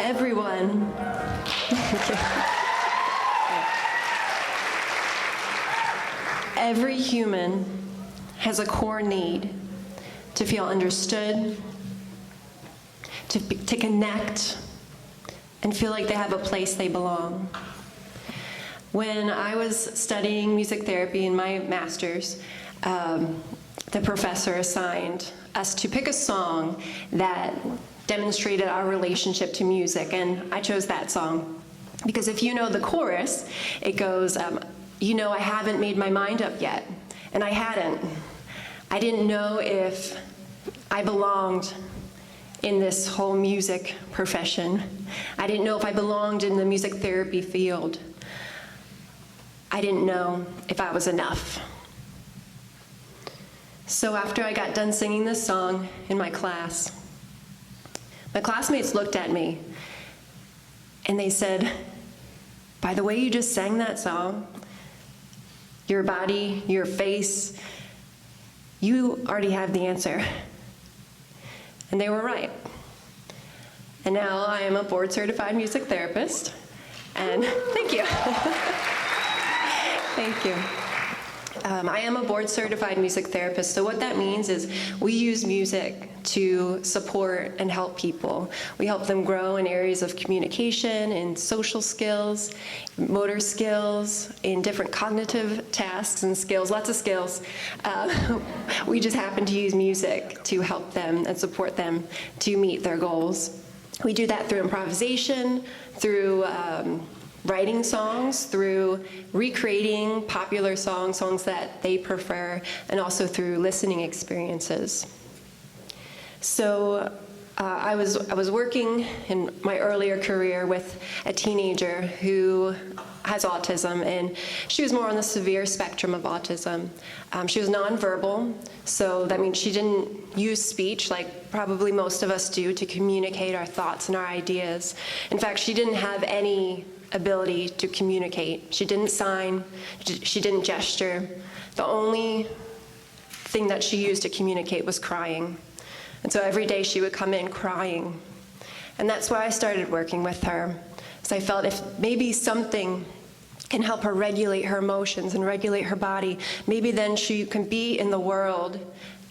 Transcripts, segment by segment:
everyone. Every human has a core need to feel understood, to connect, and feel like they have a place they belong. When I was studying music therapy in my master's, the professor assigned us to pick a song that demonstrated our relationship to music, and I chose that song because if you know the chorus, it goes, you know, I haven't made my mind up yet, and I hadn't. I didn't know if I belonged in this whole music profession. I didn't know if I belonged in the music therapy field. I didn't know if I was enough. So after I got done singing this song in my class, my classmates looked at me and they said, by the way you just sang that song, your body, your face, you already have the answer. And they were right. And now I am a board-certified music therapist, and thank you. Thank you. I am a board-certified music therapist, so what that means is we use music to support and help people. We help them grow in areas of communication, in social skills, motor skills, in different cognitive tasks and skills, lots of skills. We just happen to use music to help them and support them to meet their goals. We do that through improvisation, through writing songs, through recreating popular songs that they prefer, and also through listening experiences. So I was working in my earlier career with a teenager who has autism, and she was more on the severe spectrum of autism. She was nonverbal, so that means she didn't use speech like probably most of us do to communicate our thoughts and our ideas. In fact, she didn't have any ability to communicate. She didn't sign, she didn't gesture. The only thing that she used to communicate was crying. And so every day she would come in crying. And that's why I started working with her. So I felt if maybe something can help her regulate her emotions and regulate her body, maybe then she can be in the world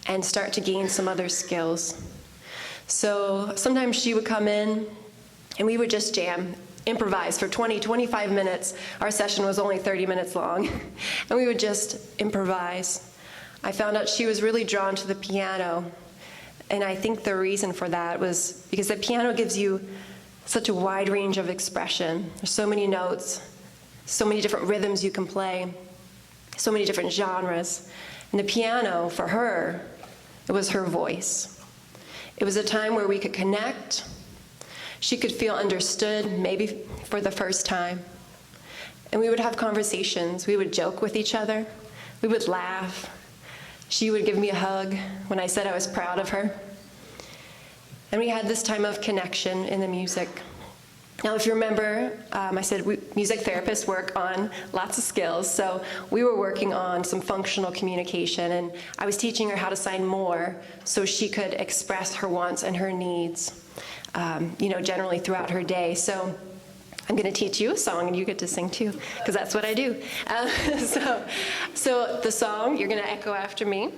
and start to gain some other skills. So sometimes she would come in and we would just jam, improvise for 20, 25 minutes. Our session was only 30 minutes long. And we would just improvise. I found out she was really drawn to the piano. And I think the reason for that was because the piano gives you such a wide range of expression. There's so many notes, so many different rhythms you can play, so many different genres. And the piano, for her, it was her voice. It was a time where we could connect. She could feel understood, maybe for the first time. And we would have conversations. We would joke with each other. We would laugh. She would give me a hug when I said I was proud of her. And we had this time of connection in the music. Now, if you remember, I said music therapists work on lots of skills. So we were working on some functional communication, and I was teaching her how to sign more so she could express her wants and her needs, generally throughout her day. So I'm going to teach you a song, and you get to sing too, because that's what I do. So the song, you're going to echo after me,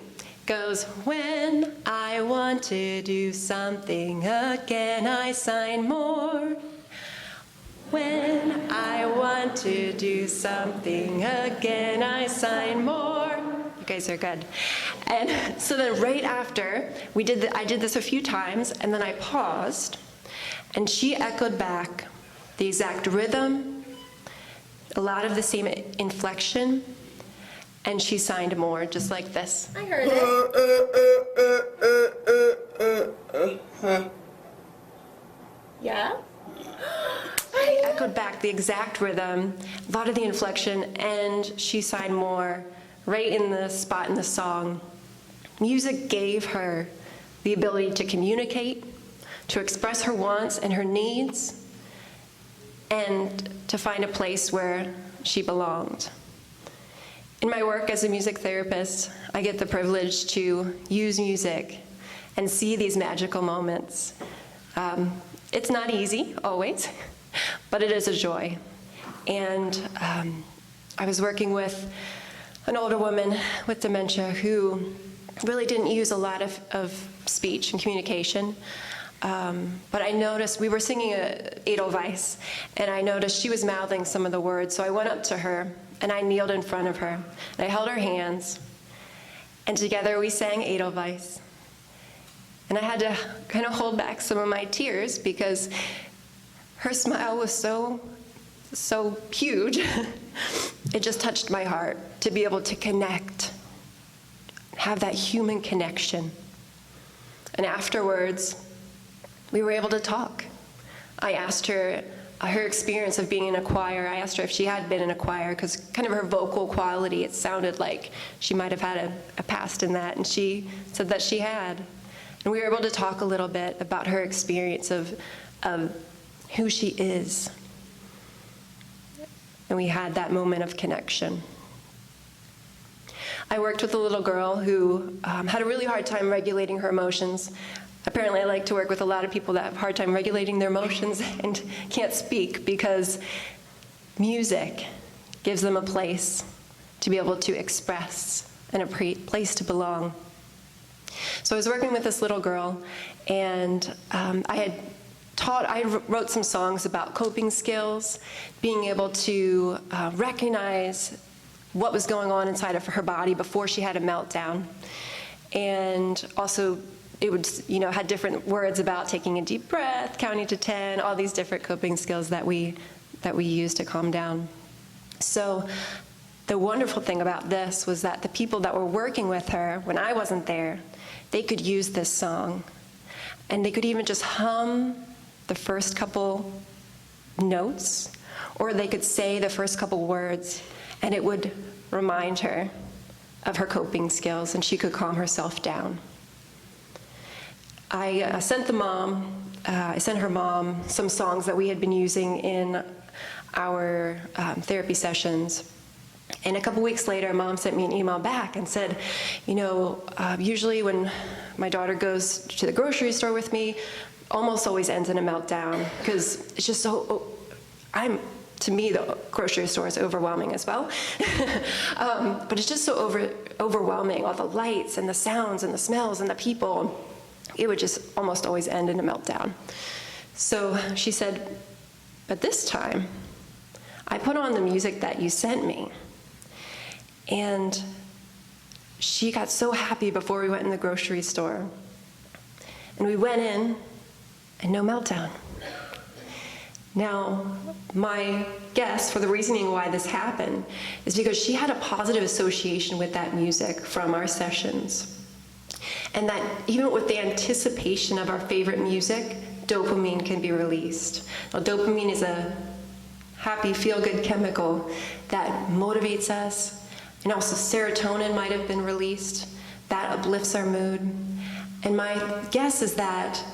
goes, when I want to do something again, I sign more. When I want to do something again, I sign more. You guys are good. And so then right after, I did this a few times, and then I paused, and she echoed back the exact rhythm, a lot of the same inflection, and she signed more, just like this. I heard it. Yeah? I echoed back the exact rhythm, a lot of the inflection, and she signed more right in the spot in the song. Music gave her the ability to communicate, to express her wants and her needs, and to find a place where she belonged. In my work as a music therapist, I get the privilege to use music and see these magical moments. It's not easy, always, but it is a joy. And I was working with an older woman with dementia who really didn't use a lot of speech and communication. But I noticed, we were singing Edelweiss, and I noticed she was mouthing some of the words, so I went up to her, and I kneeled in front of her, and I held her hands, and together we sang Edelweiss. And I had to kind of hold back some of my tears because her smile was so huge. It just touched my heart to be able to connect, have that human connection. And afterwards, we were able to talk. I asked her her experience of being in a choir. I asked her if she had been in a choir, because kind of her vocal quality, it sounded like she might have had a past in that, and she said that she had. And we were able to talk a little bit about her experience of who she is. And we had that moment of connection. I worked with a little girl who had a really hard time regulating her emotions. Apparently, I like to work with a lot of people that have a hard time regulating their emotions and can't speak, because music gives them a place to be able to express and a place to belong. So I was working with this little girl, and I wrote some songs about coping skills, being able to recognize what was going on inside of her body before she had a meltdown. And also, it would, had different words about taking a deep breath, counting to 10, all these different coping skills that we use to calm down. So the wonderful thing about this was that the people that were working with her when I wasn't there, they could use this song, and they could even just hum the first couple notes, or they could say the first couple words, and it would remind her of her coping skills, and she could calm herself down. I sent her mom some songs that we had been using in our therapy sessions. And a couple weeks later, Mom sent me an email back and said, usually when my daughter goes to the grocery store with me, almost always ends in a meltdown, because it's just to me, the grocery store is overwhelming as well. But it's just so overwhelming, all the lights and the sounds and the smells and the people. It would just almost always end in a meltdown. So she said, but this time, I put on the music that you sent me. And she got so happy before we went in the grocery store. And we went in, and no meltdown. Now, my guess for the reasoning why this happened is because she had a positive association with that music from our sessions. And that even with the anticipation of our favorite music, dopamine can be released. Now, dopamine is a happy, feel-good chemical that motivates us. And also serotonin might have been released. That uplifts our mood. And my guess is that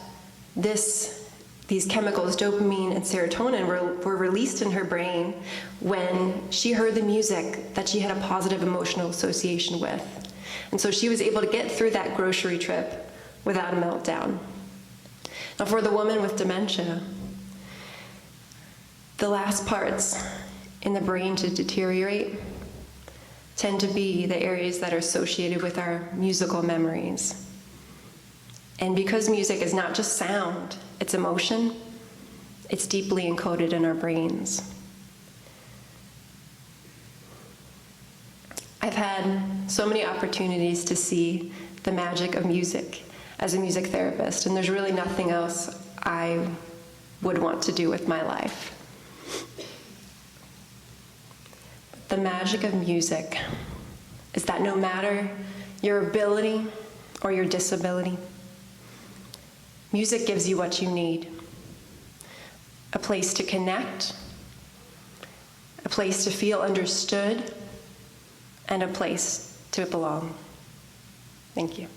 these chemicals, dopamine and serotonin, were released in her brain when she heard the music that she had a positive emotional association with. And so she was able to get through that grocery trip without a meltdown. Now, for the woman with dementia, the last parts in the brain to deteriorate tend to be the areas that are associated with our musical memories. And because music is not just sound, it's emotion, it's deeply encoded in our brains. I've had so many opportunities to see the magic of music as a music therapist, and there's really nothing else I would want to do with my life. The magic of music is that no matter your ability or your disability, music gives you what you need: a place to connect, a place to feel understood, and a place to belong. Thank you.